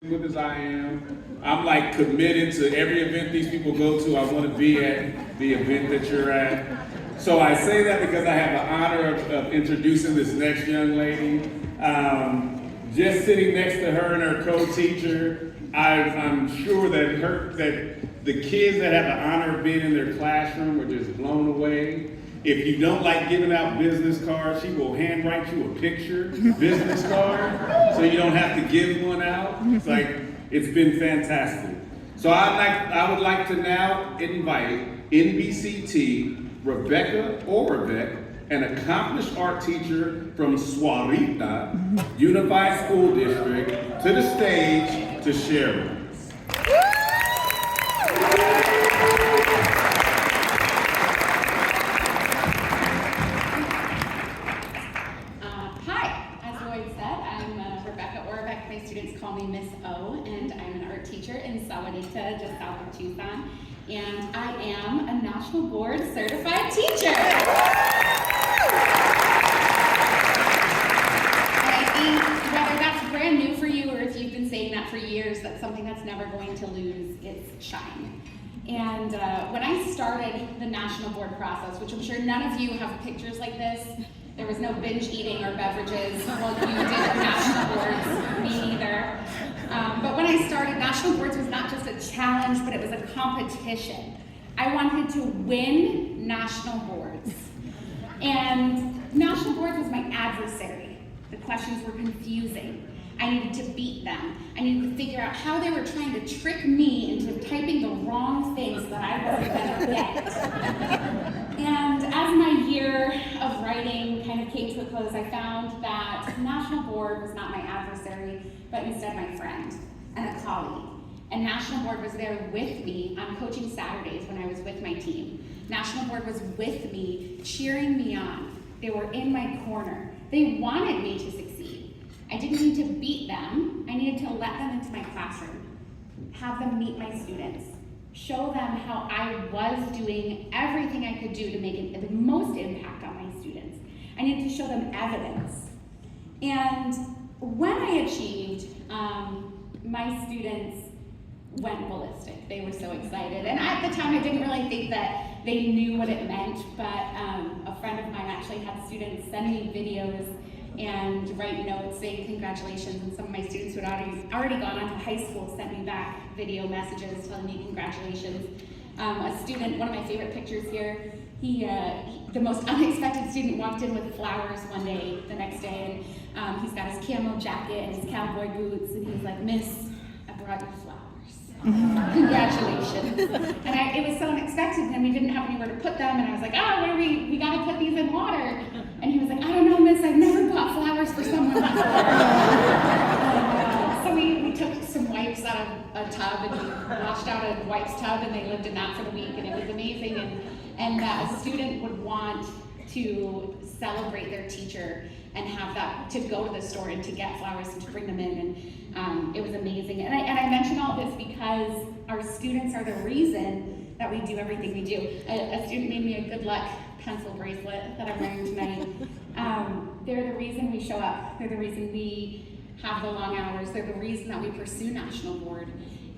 Good as I am. I'm like committed to every event these people go to. I want to be at the event that you're at. So I say that because I have the honor of introducing this next young lady. Just sitting next to her and her co-teacher, I'm sure that the kids that have the honor of being in their classroom were just blown away. If you don't like giving out business cards, she will handwrite you a picture business card so you don't have to give one out. It's been fantastic. So I would like to now invite NBCT Rebecca Orbeck, an accomplished art teacher from Swarita Unified School District, to the stage to share with us. My students call me Miss O, and I'm an art teacher in Sahuarita, just south of Tucson, and I am a National Board Certified Teacher. And I think whether that's brand new for you or if you've been saying that for years, that's something that's never going to lose its shine. And when I started the National Board process, which I'm sure none of you have pictures like this, there was no binge eating or beverages while you did national boards, me neither. But when I started, national boards was not just a challenge, but it was a competition. I wanted to win national boards. And national boards was my adversary. The questions were confusing. I needed to beat them. I needed to figure out how they were trying to trick me into typing the wrong things that I wasn't gonna get. And as my year of writing kind of came to a close, I found that National Board was not my adversary, but instead my friend and a colleague. And National Board was there with me on coaching Saturdays when I was with my team. National Board was with me, cheering me on. They were in my corner. They wanted me to succeed. I didn't need to beat them. I needed to let them into my classroom, have them meet my students, show them how I was doing everything I could do to make the most impact on my students. I needed to show them evidence. And when I achieved, my students went ballistic. They were so excited. And at the time, I didn't really think that they knew what it meant, but a friend of mine actually had students send me videos and write notes saying congratulations, and some of my students who had already gone on to high school sent me back video messages telling me congratulations. A student, one of my favorite pictures here, the most unexpected student walked in with flowers one day, the next day, and he's got his camo jacket and his cowboy boots, and he's like, "Miss, I brought you flowers. Congratulations." And it was so unexpected, and we didn't have anywhere to put them, and I was like, "Oh, we gotta put these in water." And he was like, "I don't know, Miss, I've never bought flowers for someone before." So we took some wipes out of a tub, and we washed out a wipes tub, and they lived in that for the week, and it was amazing. And that a student would want to celebrate their teacher and have that, to go to the store and to get flowers and to bring them in, and it was amazing. And I mention all this because our students are the reason that we do everything we do. A student made me a good luck pencil bracelet that I'm wearing tonight. They're the reason we show up. They're the reason we have the long hours. They're the reason that we pursue National Board.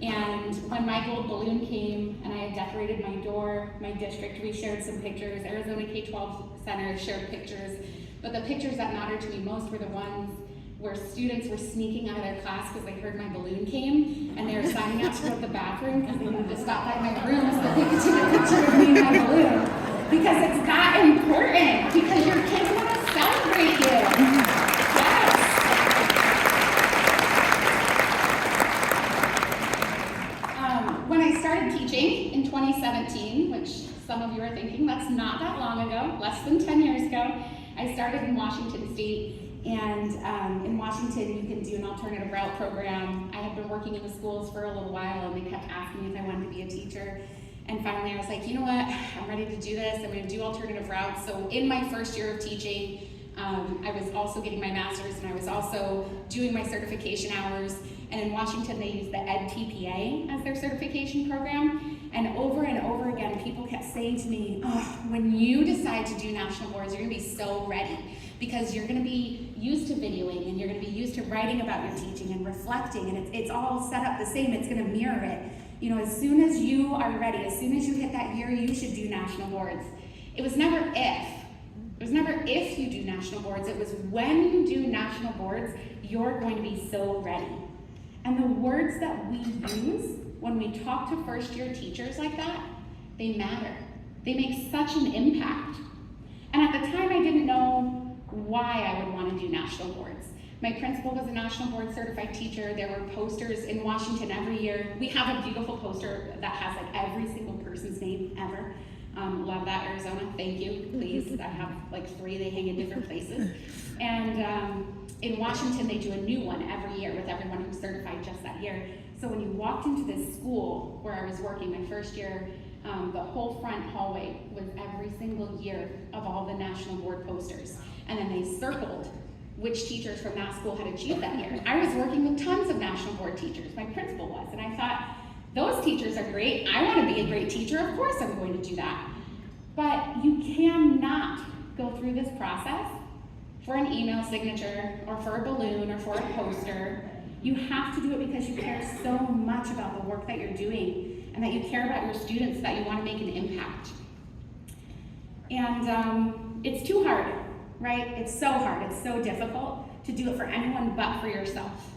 And when my gold balloon came and I had decorated my door, my district, we shared some pictures. Arizona K-12 Center shared pictures. But the pictures that mattered to me most were the ones where students were sneaking out of their class because they heard my balloon came, and they were signing up to go to the bathroom because they wanted to stop by my room so that they could take a picture of me and my balloon. Because it's that important, because your kids want to celebrate you. Yes. When I started teaching in 2017, which some of you are thinking that's not that long ago, less than 10 years ago, I started in Washington State. And in Washington, you can do an alternative route program. I had been working in the schools for a little while, and they kept asking me if I wanted to be a teacher. And finally, I was like, you know what? I'm ready to do this. I'm going to do alternative routes. So in my first year of teaching, I was also getting my master's, and I was also doing my certification hours. And in Washington, they use the EdTPA as their certification program. And over again, people kept saying to me, "Oh, when you decide to do national boards, you're going to be so ready, because you're going to be used to videoing and you're going to be used to writing about your teaching and reflecting, and it's all set up the same. It's going to mirror it. You know, as soon as you are ready, as soon as you hit that year, you should do national boards. It was never if. It was never if you do national boards. It was when you do national boards, you're going to be so ready. And the words that we use when we talk to first-year teachers like that, they matter. They make such an impact. And at the time, I didn't know why I would want to do national boards. My principal was a national board certified teacher. There were posters in Washington every year. We have a beautiful poster that has like every single person's name ever. Love that, Arizona. Thank you, please. I have like 3, they hang in different places. And in Washington, they do a new one every year with everyone who's certified just that year. So when you walked into this school where I was working my first year, the whole front hallway was every single year of all the national board posters. And then they circled which teachers from that school had achieved that year. I was working with tons of national board teachers. My principal was, and I thought, those teachers are great. I want to be a great teacher. Of course I'm going to do that. But you cannot go through this process for an email signature or for a balloon or for a poster. You have to do it because you care so much about the work that you're doing and that you care about your students, that you want to make an impact. And it's too hard, right? It's so hard, it's so difficult to do it for anyone but for yourself.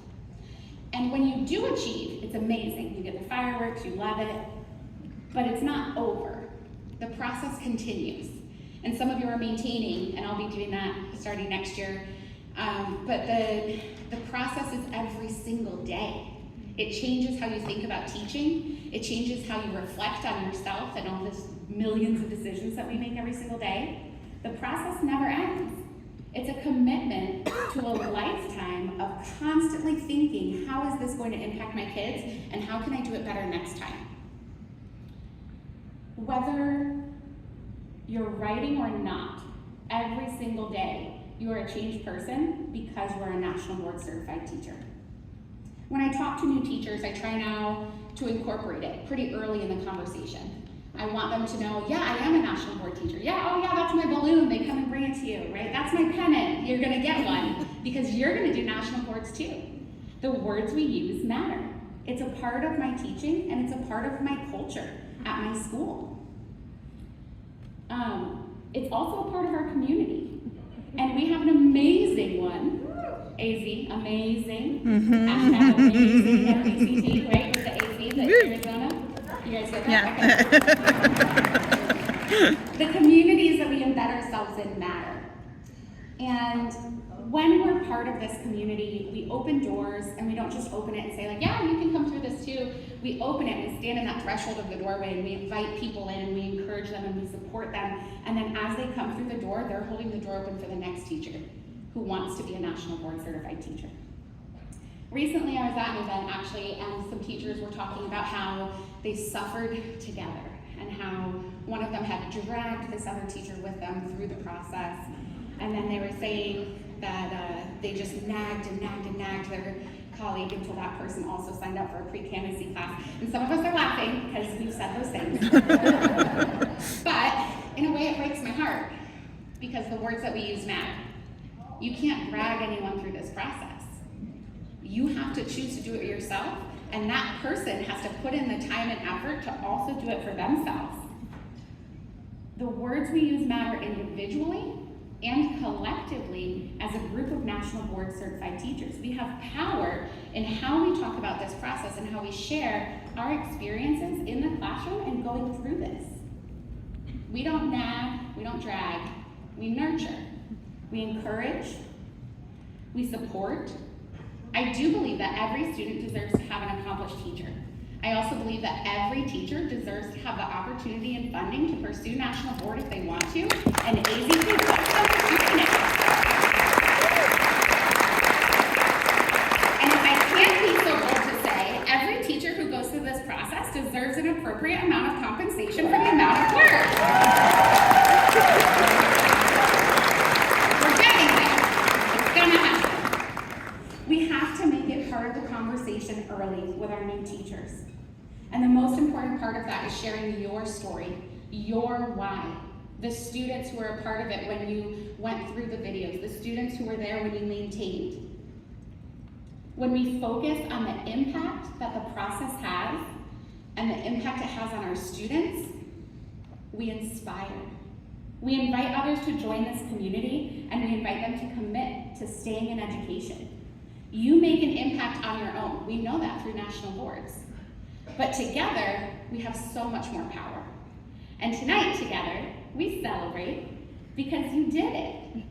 And when you do achieve, it's amazing. You get the fireworks, you love it, but it's not over. The process continues. And some of you are maintaining, and I'll be doing that starting next year. But the process is every single day. It changes how you think about teaching. It changes how you reflect on yourself and all this millions of decisions that we make every single day. The process never ends. It's a commitment to a lifetime of constantly thinking, how is this going to impact my kids, and how can I do it better next time? Whether you're writing or not, every single day, you are a changed person because we're a national board certified teacher. When I talk to new teachers, I try now to incorporate it pretty early in the conversation. I want them to know, yeah, I am a national board teacher. Yeah, oh yeah, that's my balloon. They come and bring it to you, right? That's my pennant. You're gonna get one because you're gonna do national boards too. The words we use matter. It's a part of my teaching and it's a part of my culture at my school. It's also a part of our community. And we have an amazing one, AZ, amazing, hashtag amazing, M-A-C-T, right, with the AZ, the Arizona. You guys get that? Yeah. Okay. The communities that we embed ourselves in matter. And when we're part of this community, we open doors, and we don't just open it and say like, yeah, you can come through this too. We open it, we stand in that threshold of the doorway, and we invite people in, and we encourage them, and we support them. And then as they come through the door, they're holding the door open for the next teacher who wants to be a national board certified teacher. Recently, I was at an event actually, and some teachers were talking about how they suffered together and how one of them had dragged this other teacher with them through the process. And then they were saying that they just nagged and nagged and nagged their colleague until that person also signed up for a pre-candidacy class. And some of us are laughing because we've said those things. But in a way, it breaks my heart because the words that we use matter. You can't drag anyone through this process. You have to choose to do it yourself, and that person has to put in the time and effort to also do it for themselves. The words we use matter individually and collectively as a group of national board certified teachers. We have power in how we talk about this process and how we share our experiences in the classroom and going through this. We don't nag, we don't drag, we nurture, we encourage, we support. I do believe that every student deserves to have an accomplished teacher. I also believe that every teacher deserves to have the opportunity and funding to pursue national board if they want to, and AZ can help them pursue it. And if I can't be so bold to say, every teacher who goes through this process deserves an appropriate amount of compensation for the amount of work. We're getting there. It's gonna happen. We have to make it part of the conversation early with our new teachers. And the most important part of that is sharing your story, your why, the students who were a part of it when you went through the videos, the students who were there when you maintained. When we focus on the impact that the process has and the impact it has on our students, we inspire. We invite others to join this community, and we invite them to commit to staying in education. You make an impact on your own. We know that through national boards. But together, we have so much more power. And tonight, together, we celebrate because you did it.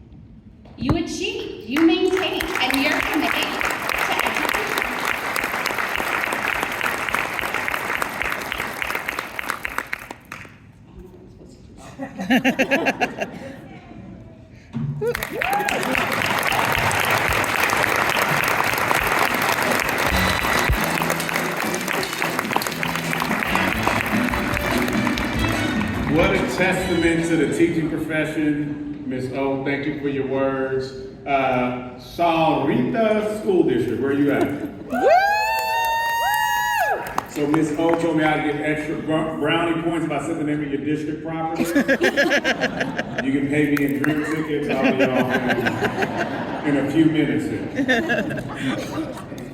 You achieved, you maintained, and you're committed to education. What a testament to the teaching profession. Ms. O, thank you for your words. Sheraton School District, where are you at? So Ms. O told me I'd get extra brownie points if I said the name of your district properly. You can pay me in drink tickets. I'll be off in a few minutes here.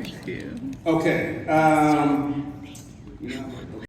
Thank you. Okay.